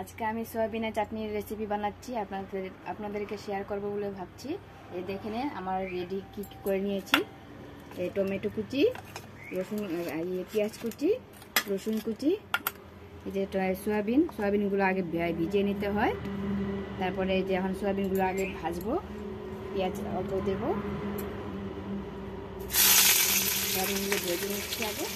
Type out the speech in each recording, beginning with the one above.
আজকে আমি সয়াবিনের চাটনির রেসিপি বানাচ্ছি, আপনাদেরকে শেয়ার করব বলে ভাবছি। এই দেখে নিন আমার রেডি কি করে নিয়েছি। এই টমেটো কুচি, রসুন, পেঁয়াজ কুচি, রসুন কুচি, এই যে সয়াবিনগুলো আগে ভিজিয়ে নিতে হয়। তারপরে যে এখন সয়াবিনগুলো আগে ভাজবো, পেঁয়াজ অল্প দেবো, সয়াবিনগুলো ভেজে নিচ্ছি আগে।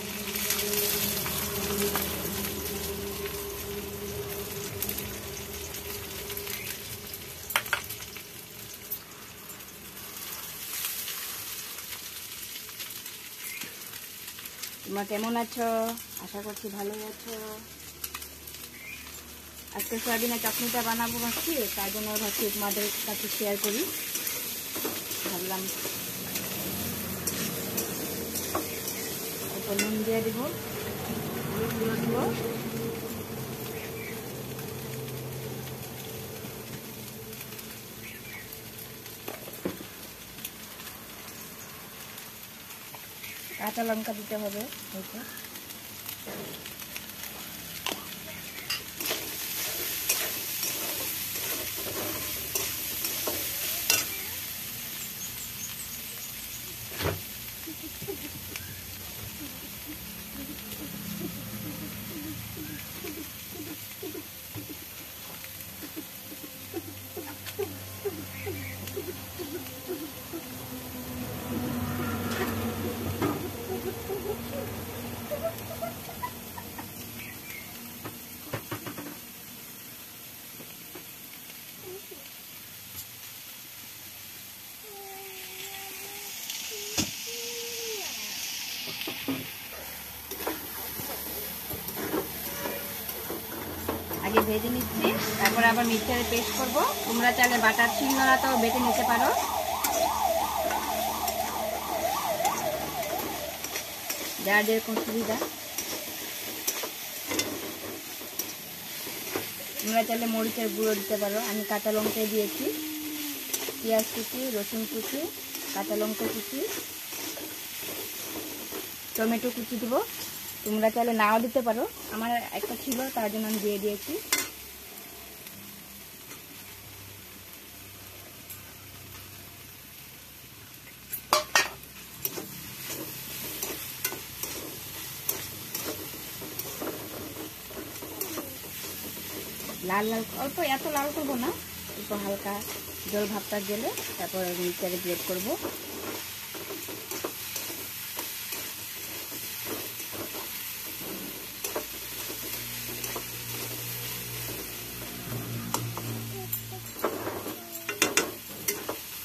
তোমরা কেমন আছো? আশা করছি ভালোই আছো। আজকে সয়াবিনের চাটনিটা বানাবো ভাবছি, তার জন্য ভাবছি তোমাদের কাছে শেয়ার করি। ভাবলাম অল্প নুন দিয়ে দেবো, হলুদ গুঁড়ো দেবো, কাঁচা লঙ্কা দিতে হবে হয়তো। আগে ভেজে নিচ্ছি, তারপরে আবার মিক্সারে পেস্ট করব। তোমরা চাইলে বাটার শিলনোড়াটাও বেটে নিতে পারো। যার যেরকম সুবিধা। তোমরা চাইলে মরিচের গুঁড়ো দিতে পারো। আমি কাঁচা লঙ্কা দিয়েছি, পেঁয়াজ কুচি, রসুন কুচি, কাঁচা লঙ্কা কুচি, টমেটো কুচি দেবো। তোমরা চাইলে নাও দিতে পারো, আমার একটা ছিল তার জন্য আমি দিয়ে দিয়েছি। লাল লাল অল্প, এত লাল করবো না, একটু হালকা জল ভাবটা গেলে তারপর মিক্সারে গ্রেট করবো।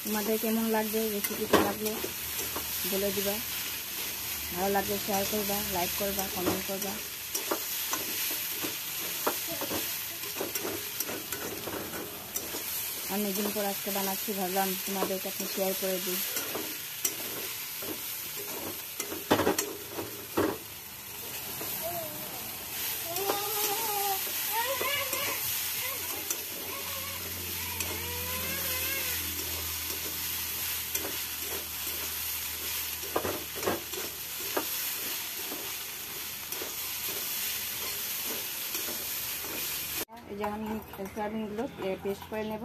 তোমাদের কেমন লাগবে, রেসিপিটা লাগলো বলে দিবা। ভালো লাগলে শেয়ার করবা, লাইক করবা, কমেন্ট করবা। অনেকদিন পর আজকে বানাচ্ছি, ভাবলাম তোমাদের কাছে শেয়ার করে দিই। এই যে আমি সয়াবিনগুলো পেস্ট করে নেব।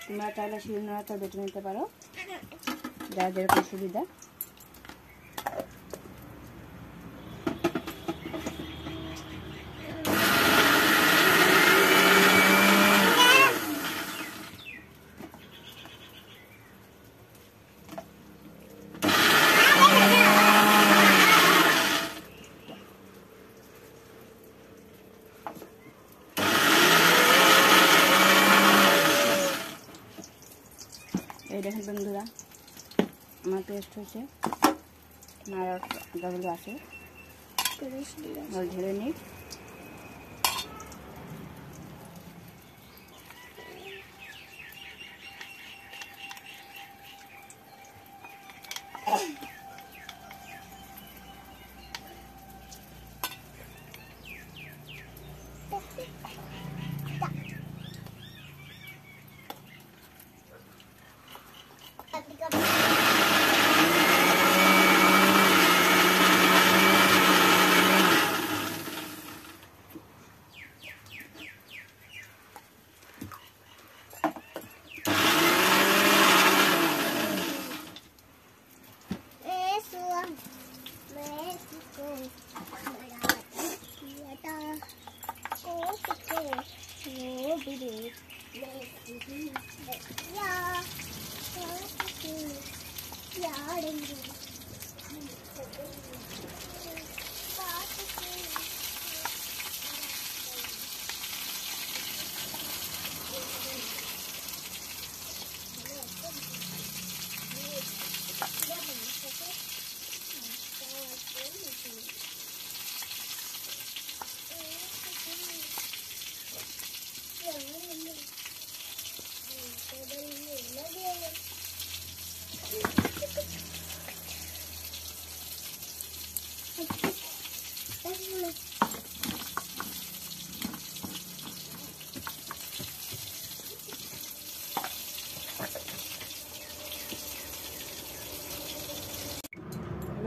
তোমরা চাইলে শিলনোড়াটা বেটে নিতে পারো, যার যেরকম সুবিধা। এই দেখেন বন্ধুরা, আমার পেস্ট হয়েছে, আর ডাবল আছে, ঝেড়ে নিই।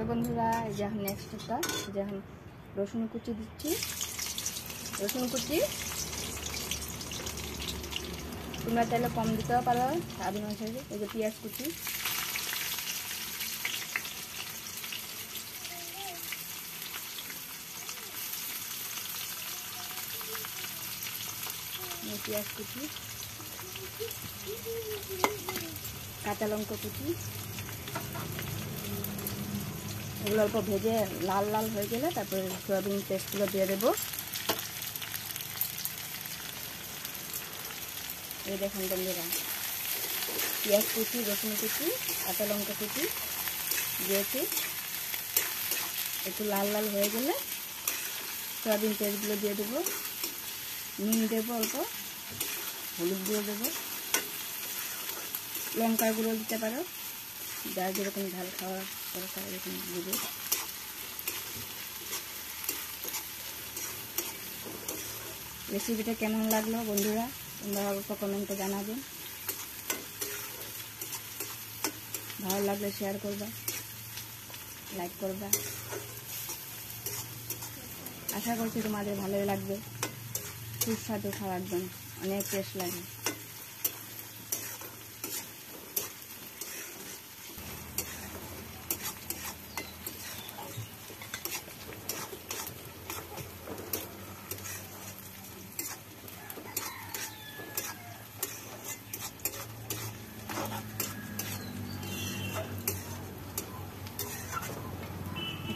বন্ধুরা, এই যে এখন নেক্সটটা যে এখন রসুন কুচি দিচ্ছি। রসুন কুচি তোমরা চাইলে কম দিতেও পারো স্বাদ অনুসারে। এই যে পেঁয়াজ কুচি, পেঁয়াজ কুচি, কাঁচা লঙ্কা কুচি, এগুলো অল্প ভেজে লাল লাল হয়ে গেলে তারপরে সয়াবিন পেস্টগুলো দিয়ে দেবো। এই দেখুন বন্ধুরা, পেঁয়াজ কুচি, রসুন কুচি, কাঁচা লঙ্কা কুচি দিয়েছি। একটু লাল লাল হয়ে গেলে সয়াবিন পেস্টগুলো দিয়ে দেবো। নুন দেবো, অল্প হলুদ দিয়ে দেবো, লঙ্কার গুঁড়ো দিতে পারো, যার যেরকম ঝাল খাওয়া দরকার এরকম দেবে। রেসিপিটা কেমন লাগলো বন্ধুরা তোমরা অল্প কমেন্টে জানাবেন। ভালো লাগলে শেয়ার করবা, লাইক করবা। আশা করছি তোমাদের ভালোই লাগবে। সুস্বাদু খাবার জন্য অনেক টেস্ট লাগে।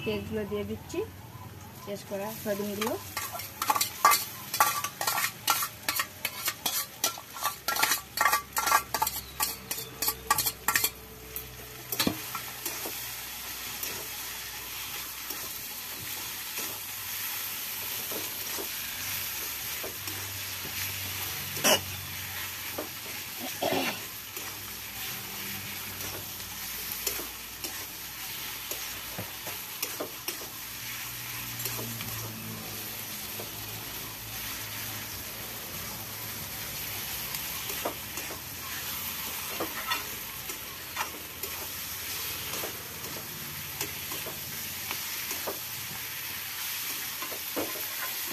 পেস্টগুলো দিয়ে দিচ্ছি, পেস্ট করা সয়াবিনগুলো।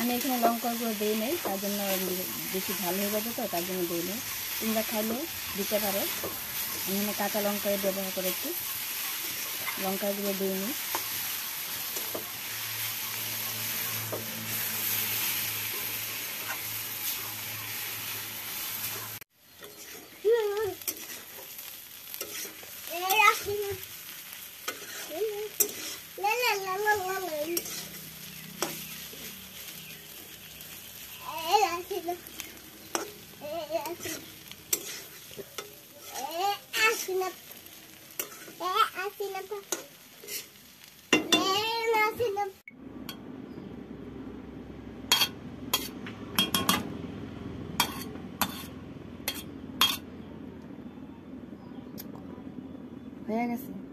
আমি এখানে লঙ্কার গুঁড়ো দিই নেই, তার জন্য বেশি ঝাল হয়ে যাবে, তো তার জন্য দিই নেই। তোমরা খাইলে দিতে পারো। আমি এখানে কাঁচা লঙ্কায় ব্যবহার করেছি, লঙ্কার গুঁড়ো দিই নি। হয়ে গেছে।